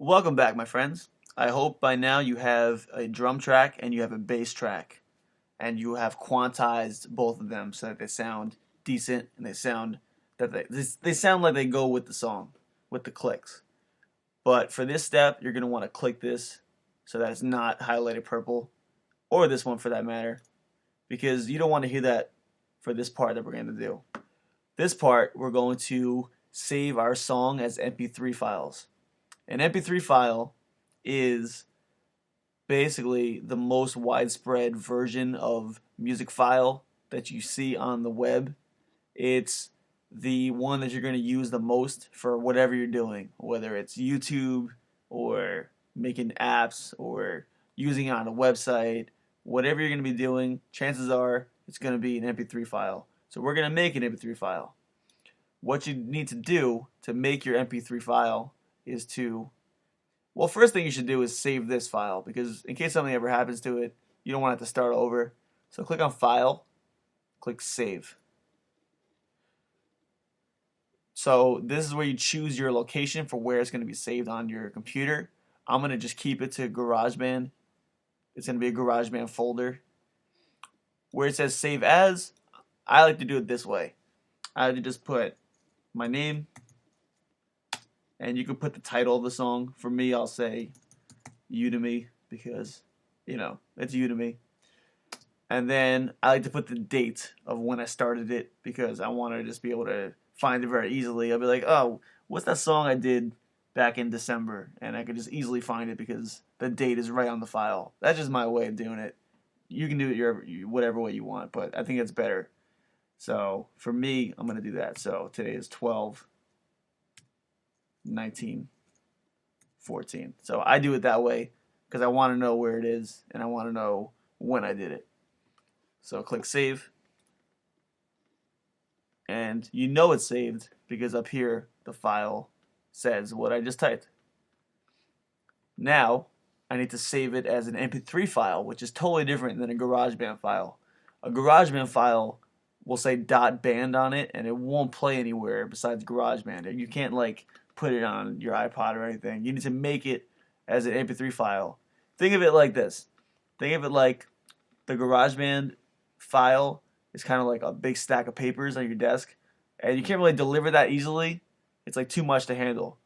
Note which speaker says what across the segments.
Speaker 1: Welcome back, my friends. I hope by now you have a drum track and you have a bass track, and you have quantized both of them so that they sound decent and they sound like they go with the song, with the clicks. But for this step, you're gonna want to click this so that it's not highlighted purple, or this one for that matter, because you don't want to hear that for this part that we're going to do. This part, we're going to save our song as MP3 files. An MP3 file is basically the most widespread version of music file that you see on the web. It's the one that you're going to use the most for whatever you're doing, whether it's YouTube or making apps or using it on a website. Whatever you're going to be doing, chances are it's going to be an MP3 file. So we're going to make an MP3 file. What you need to do to make your MP3 file is well, first thing you should do is save this file, because in case something ever happens to it, you don't want it to start over. So click on File, click Save. So this is where you choose your location for where it's going to be saved on your computer. I'm going to just keep it to GarageBand. It's going to be a GarageBand folder. Where it says Save As, I like to do it this way. I like to just put my name, and you can put the title of the song. For me, I'll say Udemy, because, it's Udemy. And then I like to put the date of when I started it, because I want to just be able to find it very easily. I'll be like, oh, what's that song I did back in December? And I could just easily find it because the date is right on the file. That's just my way of doing it. You can do it whatever way you want, but I think it's better. So for me, I'm going to do that. So today is 12/19/14. So I do it that way because I want to know where it is and I want to know when I did it. So click Save. And you know it's saved because up here the file says what I just typed. Now I need to save it as an MP3 file, which is totally different than a GarageBand file. A GarageBand file will say .band on it, and it won't play anywhere besides GarageBand. You can't put it on your iPod or anything. You need to make it as an MP3 file. Think of it like this. Think of it like the GarageBand file is kind of like a big stack of papers on your desk, and you can't really deliver that easily. It's like too much to handle.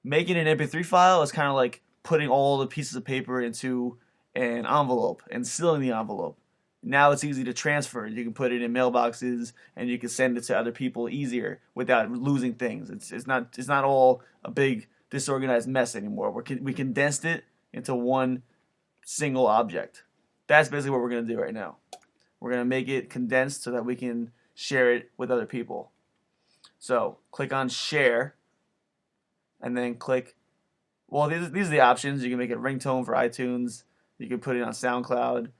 Speaker 1: Making an MP3 file is kind of like putting all the pieces of paper into an envelope and sealing the envelope. Now it's easy to transfer. You can put it in mailboxes and you can send it to other people easier without losing things. It's not all a big disorganized mess anymore. We condensed it into one single object. That's basically what we're going to do right now. We're going to make it condensed so that we can share it with other people. So click on Share, and then click, well, these are the options. You can make it ringtone for iTunes. You can put it on SoundCloud,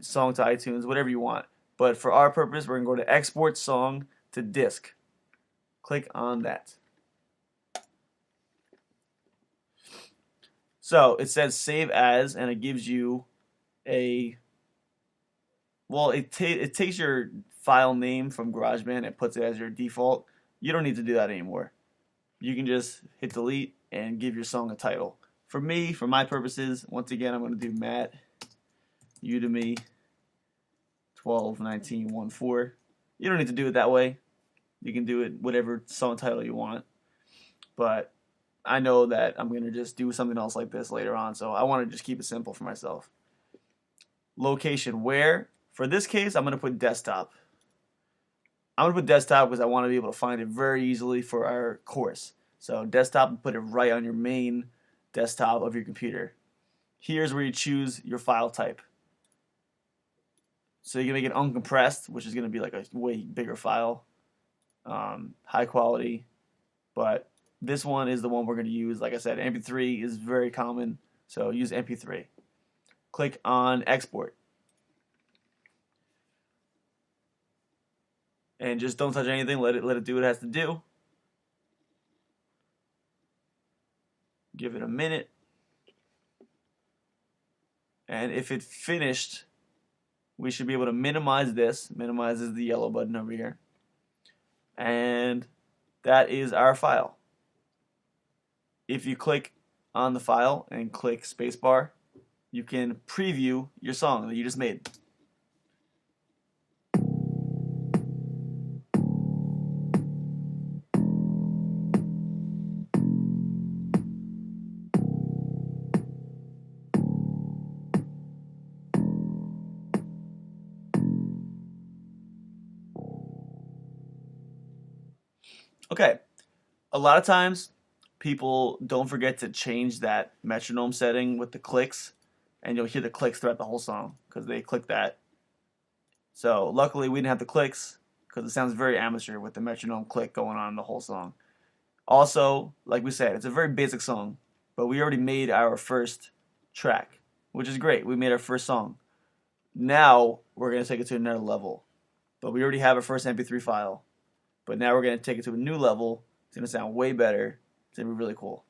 Speaker 1: song to iTunes, whatever you want. But for our purpose, we're going to go to Export Song to Disk. Click on that. So it says Save As, and it gives you it takes your file name from GarageBand and puts it as your default. You don't need to do that anymore. You can just hit delete and give your song a title. For me, for my purposes, once again, I'm going to do Matt Udemy 12/19/14. You don't need to do it that way. You can do it whatever song title you want. But I know that I'm going to just do something else like this later on, so I want to just keep it simple for myself. Location where? For this case, I'm going to put desktop. I'm going to put desktop because I want to be able to find it very easily for our course. So desktop, put it right on your main desktop of your computer. Here's where you choose your file type. So you can make it uncompressed, which is going to be like a way bigger file, high quality. But this one is the one we're going to use. Like I said, MP3 is very common, so use MP3. Click on Export. And just don't touch anything. Let it do what it has to do. Give it a minute. And if it's finished, we should be able to minimize this. Minimize is the yellow button over here. And that is our file. If you click on the file and click spacebar, you can preview your song that you just made. Okay, a lot of times people don't forget to change that metronome setting with the clicks, and you'll hear the clicks throughout the whole song because they click that. So luckily we didn't have the clicks because it sounds very amateur with the metronome click going on the whole song. Also, like we said, it's a very basic song, but we already made our first track, which is great. We made our first song. Now we're going to take it to another level. But we already have our first MP3 file. But now we're going to take it to a new level. It's going to sound way better. It's going to be really cool.